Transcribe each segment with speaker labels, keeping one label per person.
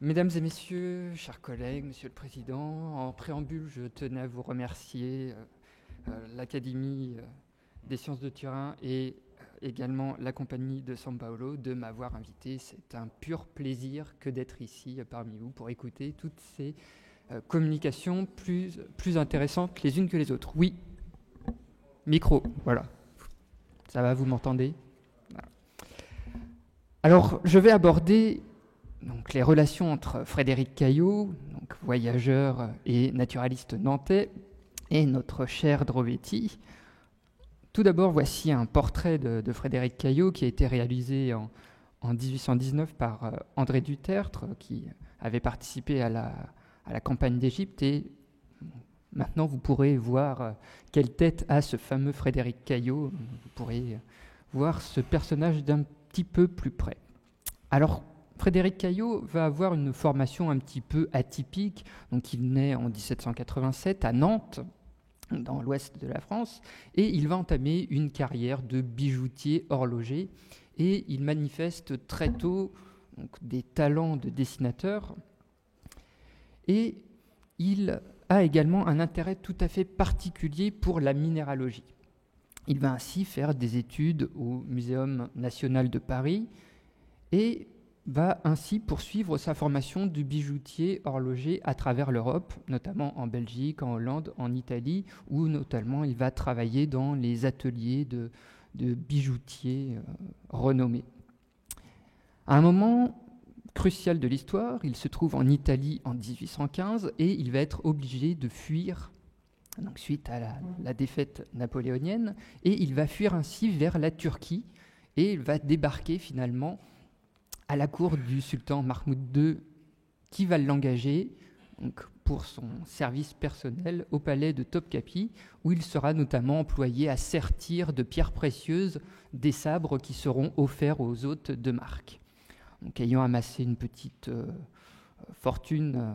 Speaker 1: Mesdames et messieurs, chers collègues, monsieur le Président, en préambule, je tenais à vous remercier, l'Académie des sciences de Turin et également la compagnie de San Paolo de m'avoir invité. C'est un pur plaisir que d'être ici parmi vous pour écouter toutes ces communications plus intéressantes les unes que les autres. Oui, micro, voilà. Ça va, vous m'entendez? Voilà. Alors, je vais aborder donc, les relations entre Frédéric Caillot, donc, voyageur et naturaliste nantais, et notre cher Drovetti. Tout d'abord, voici un portrait de Frédéric Caillot qui a été réalisé en 1819 par André Dutertre, qui avait participé à la campagne d'Égypte. Et maintenant, vous pourrez voir quelle tête a ce fameux Frédéric Caillot. Vous pourrez voir ce personnage d'un petit peu plus près. Alors, Frédéric Caillot va avoir une formation un petit peu atypique. Donc, il naît en 1787 à Nantes, dans l'ouest de la France, et il va entamer une carrière de bijoutier horloger. Et il manifeste très tôt donc, des talents de dessinateur. Et il a également un intérêt tout à fait particulier pour la minéralogie. Il va ainsi faire des études au Muséum national de Paris et va ainsi poursuivre sa formation de bijoutier horloger à travers l'Europe, notamment en Belgique, en Hollande, en Italie, où notamment il va travailler dans les ateliers de bijoutiers renommés. À un moment crucial de l'histoire, il se trouve en Italie en 1815 et il va être obligé de fuir donc suite à la défaite napoléonienne, et il va fuir ainsi vers la Turquie et il va débarquer finalement à la cour du sultan Mahmoud II, qui va l'engager donc, pour son service personnel au palais de Topkapi, où il sera notamment employé à sertir de pierres précieuses des sabres qui seront offerts aux hôtes de marque. Donc, ayant amassé une petite fortune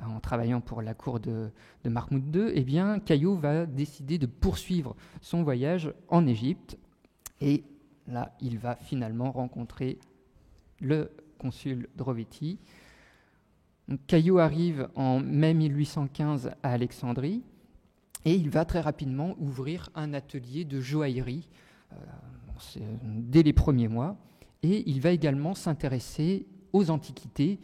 Speaker 1: en travaillant pour la cour de Mahmoud II, eh bien, Caillot va décider de poursuivre son voyage en Égypte. Et là, il va finalement rencontrer le consul Drovetti. Donc, Caillot arrive en mai 1815 à Alexandrie et il va très rapidement ouvrir un atelier de joaillerie dès les premiers mois. Et il va également s'intéresser aux antiquités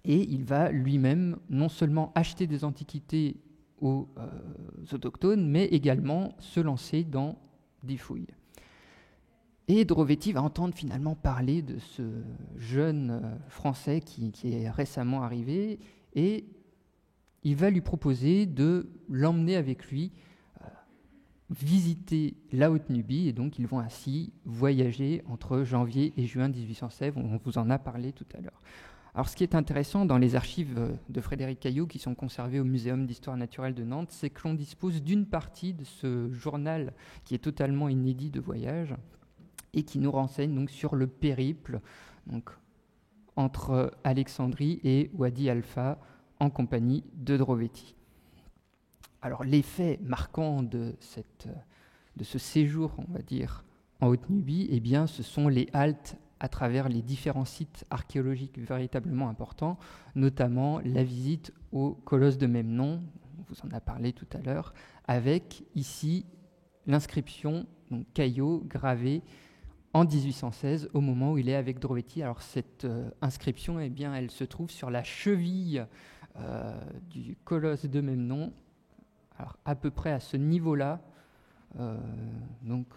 Speaker 1: et il va lui-même non seulement acheter des antiquités aux autochtones, mais également se lancer dans des fouilles. Et Drovetti va entendre finalement parler de ce jeune Français qui est récemment arrivé et il va lui proposer de l'emmener avec lui visiter la Haute-Nubie, et donc ils vont ainsi voyager entre janvier et juin 1816. On vous en a parlé tout à l'heure. Alors, ce qui est intéressant dans les archives de Frédéric Caillot qui sont conservées au Muséum d'histoire naturelle de Nantes, c'est que l'on dispose d'une partie de ce journal qui est totalement inédit de voyage et qui nous renseigne donc sur le périple donc, entre Alexandrie et Wadi Halfa en compagnie de Drovetti. Alors, l'effet marquant de ce séjour, on va dire, en Haute-Nubie, eh bien, ce sont les haltes à travers les différents sites archéologiques véritablement importants, notamment la visite au colosse de même nom, on vous en a parlé tout à l'heure, avec ici l'inscription donc Caillot gravée en 1816 au moment où il est avec Drovetti. Alors cette inscription, eh bien, elle se trouve sur la cheville du colosse de même nom, alors à peu près à ce niveau-là, donc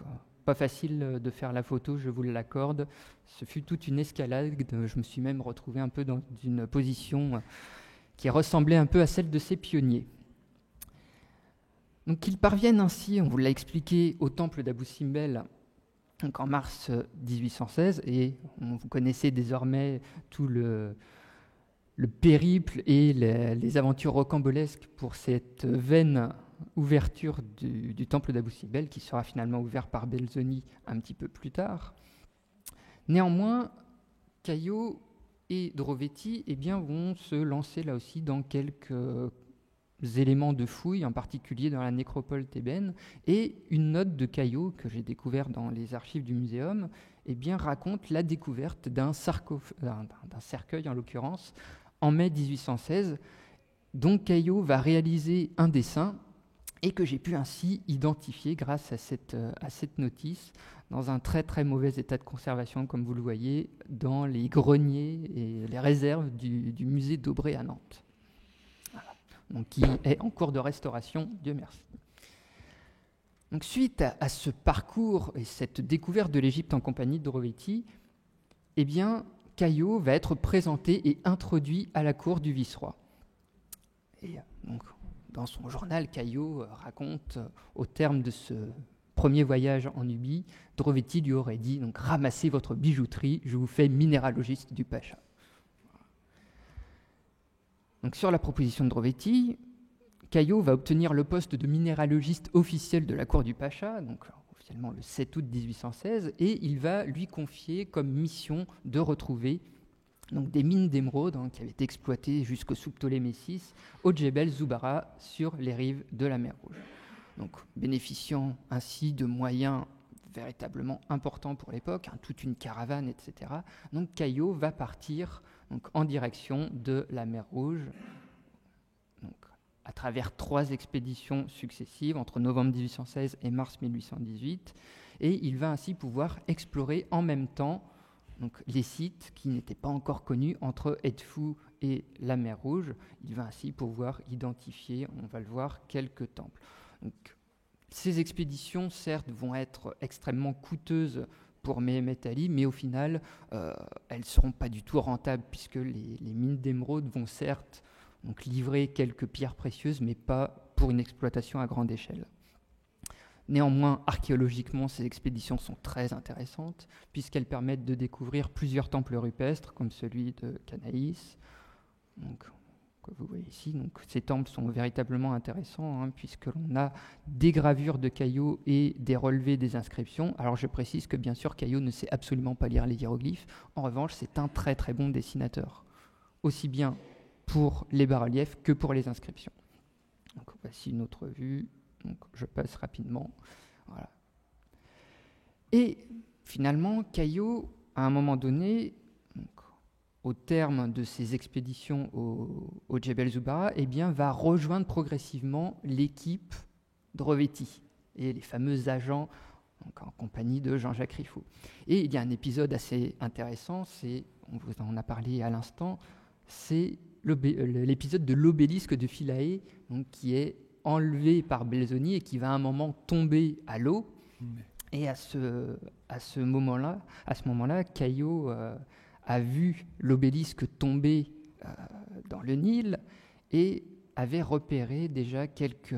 Speaker 1: pas facile de faire la photo, je vous l'accorde. Ce fut toute une escalade. Je me suis même retrouvé un peu dans une position qui ressemblait un peu à celle de ces pionniers. Donc ils parviennent ainsi, on vous l'a expliqué, au temple d'Abou Simbel donc en mars 1816, et vous connaissez désormais tout le périple et les aventures rocambolesques pour cette vaine ouverture du temple d'Abou Simbel, qui sera finalement ouvert par Belzoni un petit peu plus tard. Néanmoins, Caillot et Drovetti eh bien, vont se lancer là aussi dans quelques éléments de fouilles, en particulier dans la nécropole thébaine, et une note de Caillot que j'ai découvert dans les archives du muséum eh bien, raconte la découverte d'un cercueil, en l'occurrence, en mai 1816, dont Caillot va réaliser un dessin et que j'ai pu ainsi identifier grâce à cette notice, dans un très très mauvais état de conservation, comme vous le voyez, dans les greniers et les réserves du musée d'Aubray à Nantes. Voilà. Donc, qui est en cours de restauration, Dieu merci. Donc, suite à ce parcours et cette découverte de l'Égypte en compagnie de Drovetti, eh bien, Caillot va être présenté et introduit à la cour du vice-roi. Et donc, dans son journal, Caillot raconte, au terme de ce premier voyage en Nubie, Drovetti lui aurait dit donc, « Ramassez votre bijouterie, je vous fais minéralogiste du Pacha ». Donc, sur la proposition de Drovetti, Caillot va obtenir le poste de minéralogiste officiel de la cour du Pacha, donc officiellement le 7 août 1816, et il va lui confier comme mission de retrouver donc, des mines d'émeraude qui avaient été exploitées jusqu'au sous Ptolémée VI, au Djebel Zoubara, sur les rives de la mer Rouge. Donc, bénéficiant ainsi de moyens véritablement importants pour l'époque, toute une caravane, etc. Donc, Caillot va partir en direction de la mer Rouge, donc, à travers 3 expéditions successives entre novembre 1816 et mars 1818, et il va ainsi pouvoir explorer en même temps donc, les sites qui n'étaient pas encore connus entre Edfou et la mer Rouge. Il va ainsi pouvoir identifier, on va le voir, quelques temples. Donc, ces expéditions, certes, vont être extrêmement coûteuses pour Méhémet Ali, mais au final, elles ne seront pas du tout rentables, puisque les mines d'émeraude vont certes donc, livrer quelques pierres précieuses, mais pas pour une exploitation à grande échelle. Néanmoins, archéologiquement, ces expéditions sont très intéressantes, puisqu'elles permettent de découvrir plusieurs temples rupestres, comme celui de Canaïs, donc, que vous voyez ici. Donc, ces temples sont véritablement intéressants, puisque l'on a des gravures de Caillot et des relevés des inscriptions. Alors, je précise que, bien sûr, Caillot ne sait absolument pas lire les hiéroglyphes. En revanche, c'est un très très bon dessinateur, aussi bien pour les bas-reliefs que pour les inscriptions. Donc, voici une autre vue. Donc, je passe rapidement. Voilà. Et finalement, Caillot, à un moment donné, donc, au terme de ses expéditions au Djebel Zoubara, eh bien, va rejoindre progressivement l'équipe Drovetti et les fameux agents donc, en compagnie de Jean-Jacques Riffaut. Et il y a un épisode assez intéressant, on vous en a parlé à l'instant, c'est l'épisode de l'obélisque de Philae, donc, qui est enlevé par Belzoni et qui va à un moment tomber à l'eau. Et à ce moment-là, Caillot a vu l'obélisque tomber dans le Nil et avait repéré déjà quelques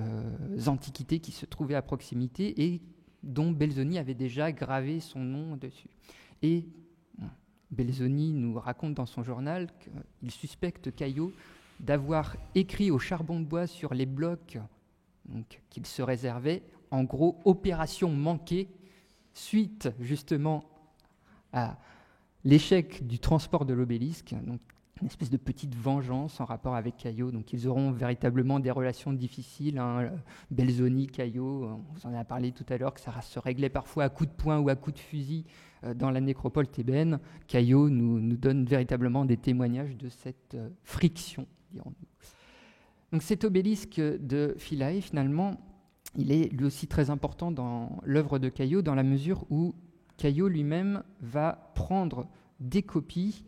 Speaker 1: antiquités qui se trouvaient à proximité et dont Belzoni avait déjà gravé son nom dessus. Et Belzoni nous raconte dans son journal qu'il suspecte Caillot d'avoir écrit au charbon de bois sur les blocs qu'il se réservait, en gros, opération manquée, suite justement à l'échec du transport de l'obélisque, donc une espèce de petite vengeance en rapport avec Caillot. Donc ils auront véritablement des relations difficiles, Belzoni, Caillot, on vous en a parlé tout à l'heure, que ça se réglait parfois à coups de poing ou à coups de fusil dans la nécropole thébaine. Caillot nous donne véritablement des témoignages de cette friction, dirons-nous. Donc cet obélisque de Philae, finalement, il est lui aussi très important dans l'œuvre de Caillot, dans la mesure où Caillot lui-même va prendre des copies,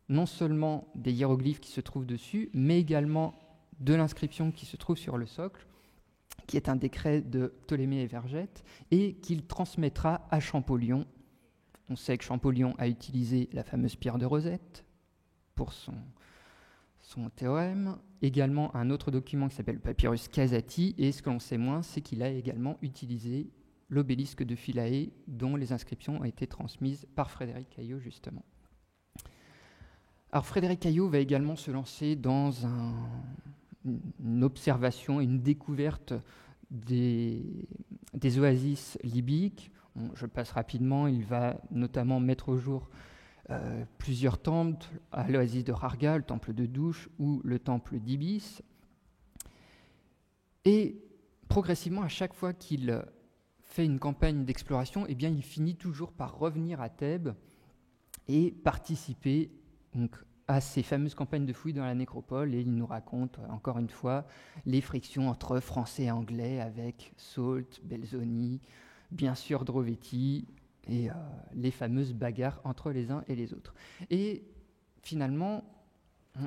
Speaker 1: non seulement des hiéroglyphes qui se trouvent dessus, mais également de l'inscription qui se trouve sur le socle, qui est un décret de Ptolémée et Vergette, et qu'il transmettra à Champollion. On sait que Champollion a utilisé la fameuse pierre de Rosette pour son théorème, également un autre document qui s'appelle le papyrus Casati, et ce que l'on sait moins, c'est qu'il a également utilisé l'obélisque de Philae, dont les inscriptions ont été transmises par Frédéric Caillot, justement. Alors Frédéric Caillot va également se lancer dans une observation, une découverte des oasis libyques. Je passe rapidement, il va notamment mettre au jour plusieurs temples, à l'oasis de Kharga, le temple de Douche ou le temple d'Ibis. Et progressivement, à chaque fois qu'il fait une campagne d'exploration, eh bien, il finit toujours par revenir à Thèbes et participer donc, à ces fameuses campagnes de fouilles dans la nécropole. Et il nous raconte, encore une fois, les frictions entre Français et Anglais avec Soult, Belzoni, bien sûr Drovetti, et les fameuses bagarres entre les uns et les autres. Et finalement,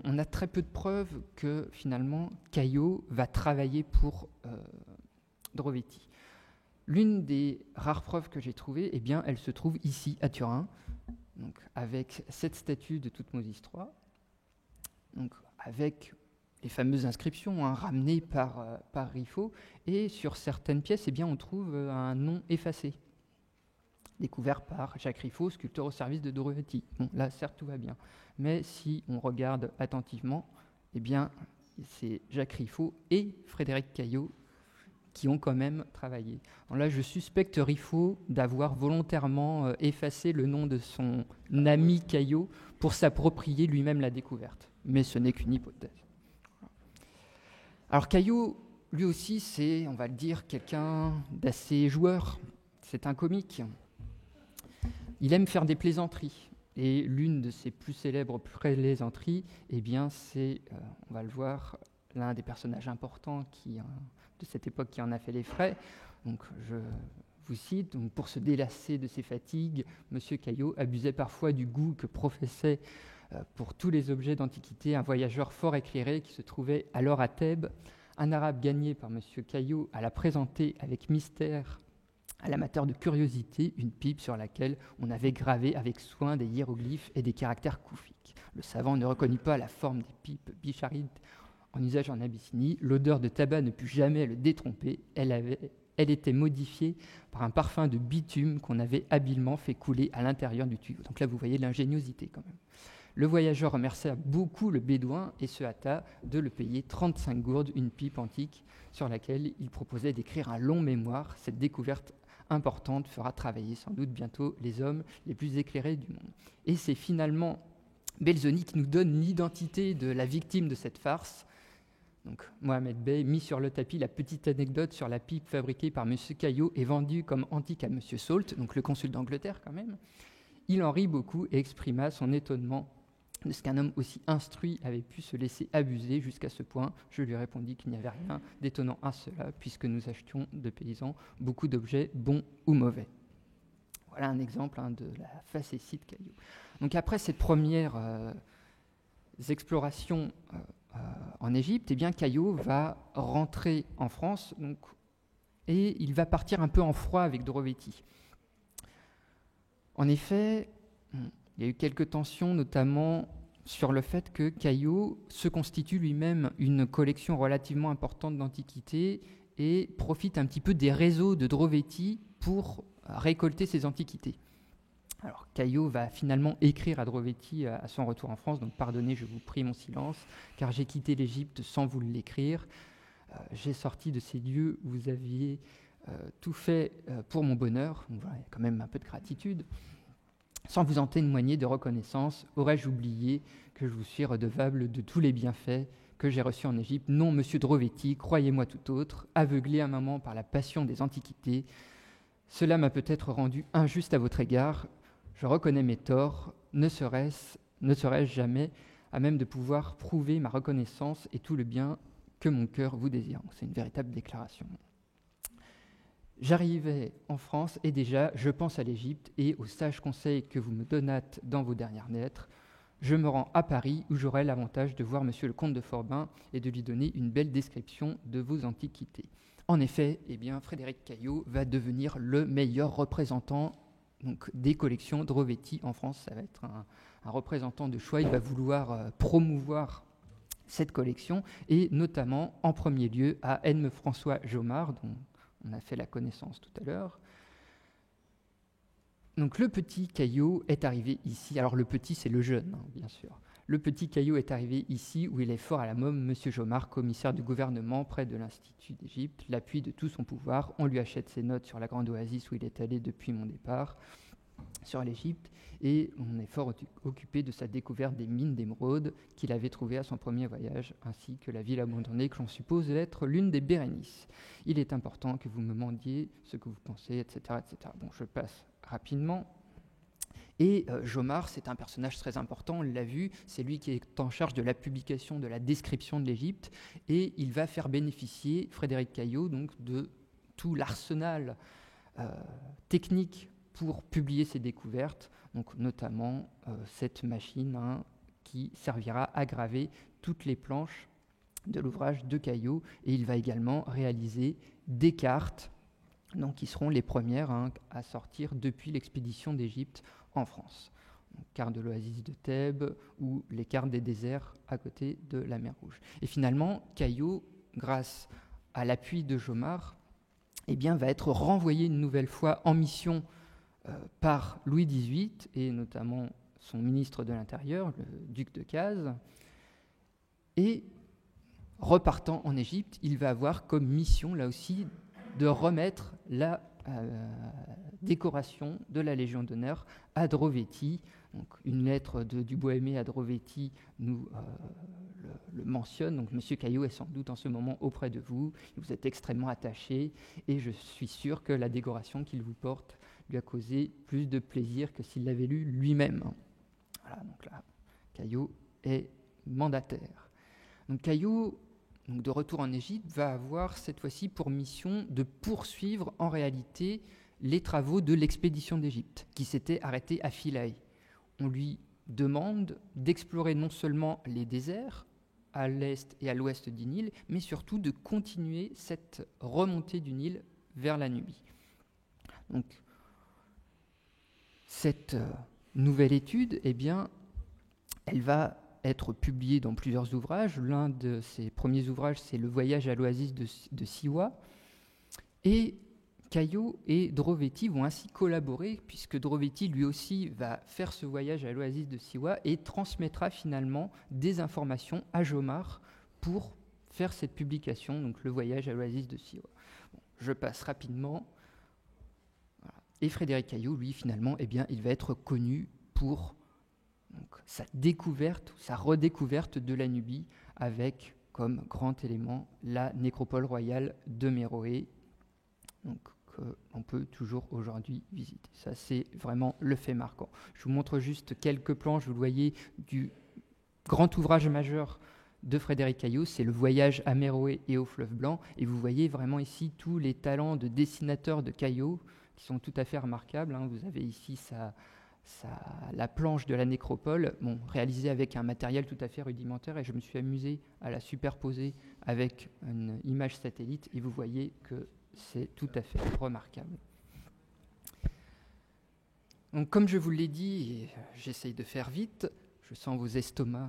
Speaker 1: on a très peu de preuves que finalement Caillot va travailler pour Drovetti. L'une des rares preuves que j'ai trouvées, eh bien, elle se trouve ici à Turin, donc avec cette statue de Toutmose III, donc avec les fameuses inscriptions ramenées par Riffaut, et sur certaines pièces, eh bien, on trouve un nom effacé, découvert par Jacques Riffaut, sculpteur au service de Drovetti. Bon, là, certes, tout va bien, mais si on regarde attentivement, eh bien, c'est Jacques Riffaut et Frédéric Caillot qui ont quand même travaillé. Alors là, je suspecte Riffaut d'avoir volontairement effacé le nom de son ami Caillot pour s'approprier lui-même la découverte. Mais ce n'est qu'une hypothèse. Alors Caillot, lui aussi, c'est, on va le dire, quelqu'un d'assez joueur. C'est un comique. Il aime faire des plaisanteries. Et l'une de ses plus célèbres plaisanteries, eh bien, c'est, on va le voir, l'un des personnages importants de cette époque qui en a fait les frais. Donc, je vous cite, donc, pour se délasser de ses fatigues, M. Caillot abusait parfois du goût que professait pour tous les objets d'antiquité un voyageur fort éclairé qui se trouvait alors à Thèbes. Un arabe gagné par M. Caillot alla présenter avec mystère à l'amateur de curiosité une pipe sur laquelle on avait gravé avec soin des hiéroglyphes et des caractères koufiques. Le savant ne reconnut pas la forme des pipes bicharides en usage en Abyssinie. L'odeur de tabac ne put jamais le détromper. Elle était modifiée par un parfum de bitume qu'on avait habilement fait couler à l'intérieur du tuyau. Donc là, vous voyez l'ingéniosité quand même. Le voyageur remercia beaucoup le bédouin et se hâta de le payer 35 gourdes, une pipe antique sur laquelle il proposait d'écrire un long mémoire. Cette découverte importante fera travailler sans doute bientôt les hommes les plus éclairés du monde. Et c'est finalement Belzoni qui nous donne l'identité de la victime de cette farce. Donc, Mohamed Bey mit sur le tapis la petite anecdote sur la pipe fabriquée par M. Caillot et vendue comme antique à M. Soult, donc le consul d'Angleterre quand même. Il en rit beaucoup et exprima son étonnement de ce qu'un homme aussi instruit avait pu se laisser abuser jusqu'à ce point. Je lui répondis qu'il n'y avait rien d'étonnant à cela, puisque nous achetions de paysans beaucoup d'objets bons ou mauvais. Voilà un exemple de la facétie de Caillot. Donc après cette première exploration en Égypte, eh bien Caillot va rentrer en France donc, et il va partir un peu en froid avec Drovetti. En effet, il y a eu quelques tensions, notamment sur le fait que Caillot se constitue lui-même une collection relativement importante d'antiquités et profite un petit peu des réseaux de Drovetti pour récolter ces antiquités. Alors Caillot va finalement écrire à Drovetti à son retour en France, donc pardonnez, je vous prie mon silence, car j'ai quitté l'Égypte sans vous l'écrire. J'ai sorti de ces lieux où vous aviez tout fait pour mon bonheur. Donc, voilà, il y a quand même un peu de gratitude. Sans vous en témoigner de reconnaissance, aurais-je oublié que je vous suis redevable de tous les bienfaits que j'ai reçus en Égypte? Non, monsieur Drovetti, croyez-moi tout autre, aveuglé un moment par la passion des antiquités. Cela m'a peut-être rendu injuste à votre égard. Je reconnais mes torts. Ne serais-je jamais à même de pouvoir prouver ma reconnaissance et tout le bien que mon cœur vous désire? C'est une véritable déclaration. J'arrivais en France et déjà, je pense à l'Égypte et aux sages conseils que vous me donnâtes dans vos dernières lettres. Je me rends à Paris où j'aurai l'avantage de voir monsieur le comte de Forbin et de lui donner une belle description de vos antiquités. En effet, eh bien, Frédéric Caillot va devenir le meilleur représentant donc, des collections Drovetti en France. Ça va être un représentant de choix. Il va vouloir promouvoir cette collection et notamment, en premier lieu, à Edme-François Jomard, dont on a fait la connaissance tout à l'heure. Donc le petit Caillot est arrivé ici. Alors le petit, c'est le jeune, bien sûr. Le petit Caillot est arrivé ici où il est fort à la môme. Monsieur Jomard, commissaire du gouvernement près de l'Institut d'Égypte, l'appuie de tout son pouvoir. On lui achète ses notes sur la grande oasis où il est allé depuis mon départ. sur l'Égypte, et on est fort occupé de sa découverte des mines d'émeraude qu'il avait trouvées à son premier voyage, ainsi que la ville abandonnée que l'on suppose être l'une des Bérénices. Il est important que vous me demandiez ce que vous pensez, etc. etc. Bon, je passe rapidement. Et Jomard, c'est un personnage très important, on l'a vu, c'est lui qui est en charge de la publication de la description de l'Égypte, et il va faire bénéficier Frédéric Caillot donc, de tout l'arsenal technique pour publier ses découvertes, donc notamment cette machine qui servira à graver toutes les planches de l'ouvrage de Caillot, et il va également réaliser des cartes donc, qui seront les premières à sortir depuis l'expédition d'Égypte en France. Donc, carte de l'oasis de Thèbes ou les cartes des déserts à côté de la mer Rouge. Et finalement, Caillot, grâce à l'appui de Jomard, va être renvoyé une nouvelle fois en mission par Louis XVIII et notamment son ministre de l'Intérieur, le duc de Cazes. Et repartant en Égypte, il va avoir comme mission, là aussi, de remettre la décoration de la Légion d'honneur à Drovetti. Donc, une lettre de Dubois-Aimé à Drovetti nous le mentionne. Donc, M. Caillot est sans doute en ce moment auprès de vous. Vous êtes extrêmement attaché et je suis sûr que la décoration qu'il vous porte lui a causé plus de plaisir que s'il l'avait lu lui-même. Voilà, donc là, Caillot est mandataire. Donc, Caillot, donc de retour en Égypte, va avoir cette fois-ci pour mission de poursuivre en réalité les travaux de l'expédition d'Égypte, qui s'était arrêtée à Philae. On lui demande d'explorer non seulement les déserts, à l'est et à l'ouest du Nil, mais surtout de continuer cette remontée du Nil vers la Nubie. Donc, cette nouvelle étude, elle va être publiée dans plusieurs ouvrages. L'un de ses premiers ouvrages, c'est Le voyage à l'oasis de Siwa. Et Caillot et Drovetti vont ainsi collaborer, puisque Drovetti, lui aussi, va faire ce voyage à l'oasis de Siwa et transmettra finalement des informations à Jomard pour faire cette publication, donc Le voyage à l'oasis de Siwa. Bon, je passe rapidement. Voilà. Et Frédéric Caillot, lui, finalement, il va être connu pour sa découverte, sa redécouverte de la Nubie, avec comme grand élément la nécropole royale de Méroé, donc qu'on peut toujours aujourd'hui visiter. Ça, c'est vraiment le fait marquant. Je vous montre juste quelques planches, vous le voyez, du grand ouvrage majeur de Frédéric Caillot, c'est Le voyage à Méroé et au fleuve Blanc, et vous voyez vraiment ici tous les talents de dessinateur de Caillot, qui sont tout à fait remarquables. Vous avez ici la planche de la nécropole, réalisée avec un matériel tout à fait rudimentaire, et je me suis amusé à la superposer avec une image satellite, et vous voyez que c'est tout à fait remarquable. Donc, comme je vous l'ai dit, et j'essaye de faire vite, je sens vos estomacs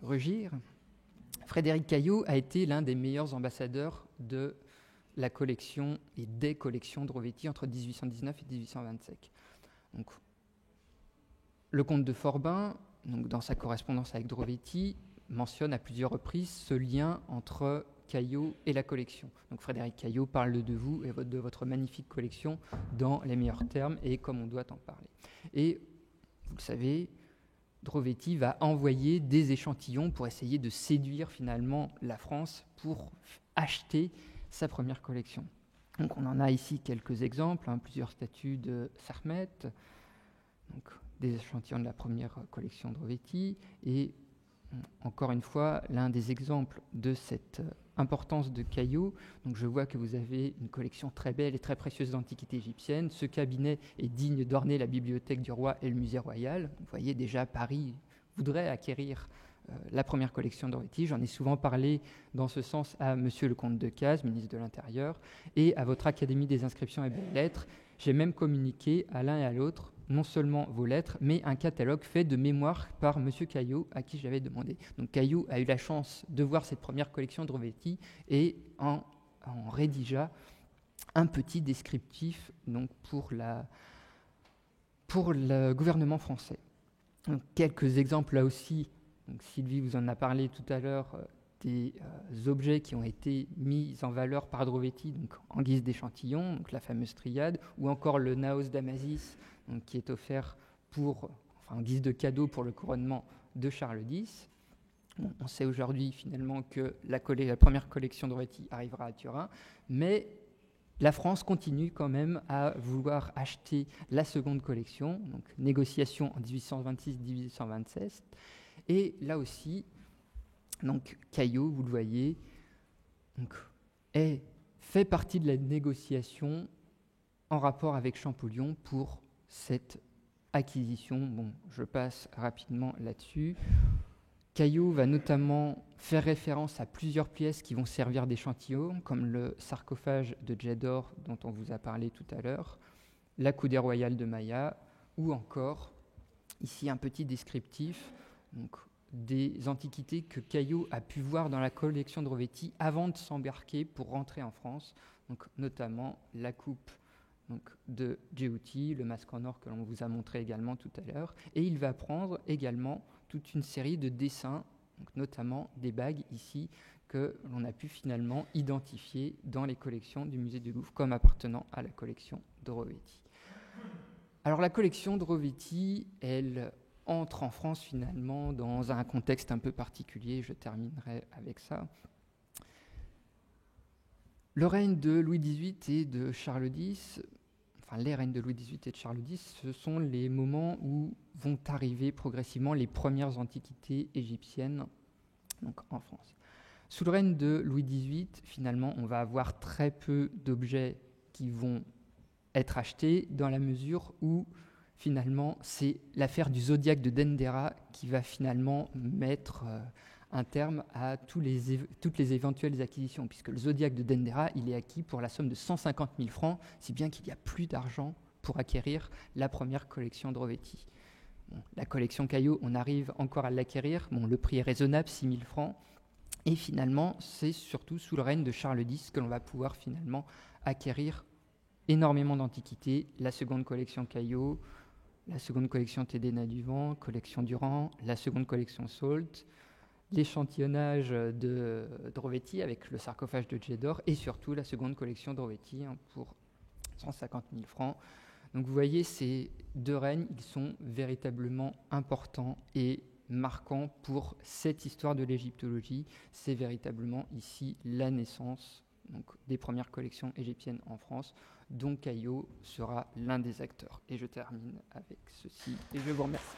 Speaker 1: rugir, Frédéric Caillot a été l'un des meilleurs ambassadeurs de la collection et des collections Drovetti entre 1819 et 1825. Donc, le comte de Forbin, donc dans sa correspondance avec Drovetti, mentionne à plusieurs reprises ce lien entre Caillot et la collection. Donc Frédéric Caillot parle de vous et de votre magnifique collection dans les meilleurs termes et comme on doit en parler. Et vous le savez, Drovetti va envoyer des échantillons pour essayer de séduire finalement la France pour acheter sa première collection. Donc on en a ici quelques exemples, plusieurs statues de Sarmet, donc des échantillons de la première collection Drovetti, et encore une fois, l'un des exemples de cette importance de Caillot. Donc je vois que vous avez une collection très belle et très précieuse d'antiquités égyptiennes. Ce cabinet est digne d'orner la bibliothèque du roi et le musée royal. Vous voyez déjà, Paris voudrait acquérir la première collection Drovetti. J'en ai souvent parlé dans ce sens à Monsieur le comte de Cazes, ministre de l'Intérieur, et à votre Académie des inscriptions et belles-lettres. J'ai même communiqué à l'un et à l'autre non seulement vos lettres, mais un catalogue fait de mémoire par M. Caillot, à qui j'avais demandé. Donc Caillot a eu la chance de voir cette première collection de Drovetti et en rédigea un petit descriptif donc, pour le gouvernement français. Donc, quelques exemples là aussi, donc Sylvie vous en a parlé tout à l'heure, des objets qui ont été mis en valeur par Drovetti, donc en guise d'échantillon, donc la fameuse triade, ou encore le Naos d'Amasis, donc qui est offert en guise de cadeau pour le couronnement de Charles X. On sait aujourd'hui finalement que la première collection Drovetti arrivera à Turin, mais la France continue quand même à vouloir acheter la seconde collection, donc négociation en 1826-1827, et là aussi, donc Caillot, vous le voyez, donc, fait partie de la négociation en rapport avec Champollion pour cette acquisition. Bon, je passe rapidement là-dessus. Caillot va notamment faire référence à plusieurs pièces qui vont servir d'échantillon, comme le sarcophage de Jedor dont on vous a parlé tout à l'heure, la coudée royale de Maya, ou encore, ici un petit descriptif, donc, des antiquités que Caillot a pu voir dans la collection de Drovetti avant de s'embarquer pour rentrer en France, donc, notamment la coupe de Geuti, le masque en or que l'on vous a montré également tout à l'heure, et il va prendre également toute une série de dessins, donc notamment des bagues ici, que l'on a pu finalement identifier dans les collections du musée du Louvre comme appartenant à la collection Drovetti. Alors la collection Drovetti, elle entre en France finalement dans un contexte un peu particulier, je terminerai avec ça. Le règne de Louis XVIII et de Charles X, les règnes de Louis XVIII et de Charles X, ce sont les moments où vont arriver progressivement les premières antiquités égyptiennes donc en France. Sous le règne de Louis XVIII, finalement, on va avoir très peu d'objets qui vont être achetés dans la mesure où, finalement, c'est l'affaire du zodiaque de Dendera qui va finalement mettre un terme à toutes les éventuelles acquisitions, puisque le zodiaque de Dendera, il est acquis pour la somme de 150 000 francs, si bien qu'il n'y a plus d'argent pour acquérir la première collection Drovetti. Bon, la collection Caillot, on arrive encore à l'acquérir, le prix est raisonnable, 6 000 francs, et finalement, c'est surtout sous le règne de Charles X que l'on va pouvoir finalement acquérir énormément d'antiquités, la seconde collection Caillot, la seconde collection Tédéna du Vent, collection Durand, la seconde collection Salt, l'échantillonnage de Drovetti avec le sarcophage de Jedor et surtout la seconde collection Drovetti pour 150 000 francs. Donc vous voyez, ces deux règnes, ils sont véritablement importants et marquants pour cette histoire de l'égyptologie. C'est véritablement ici la naissance des premières collections égyptiennes en France, dont Caillot sera l'un des acteurs. Et je termine avec ceci et je vous remercie.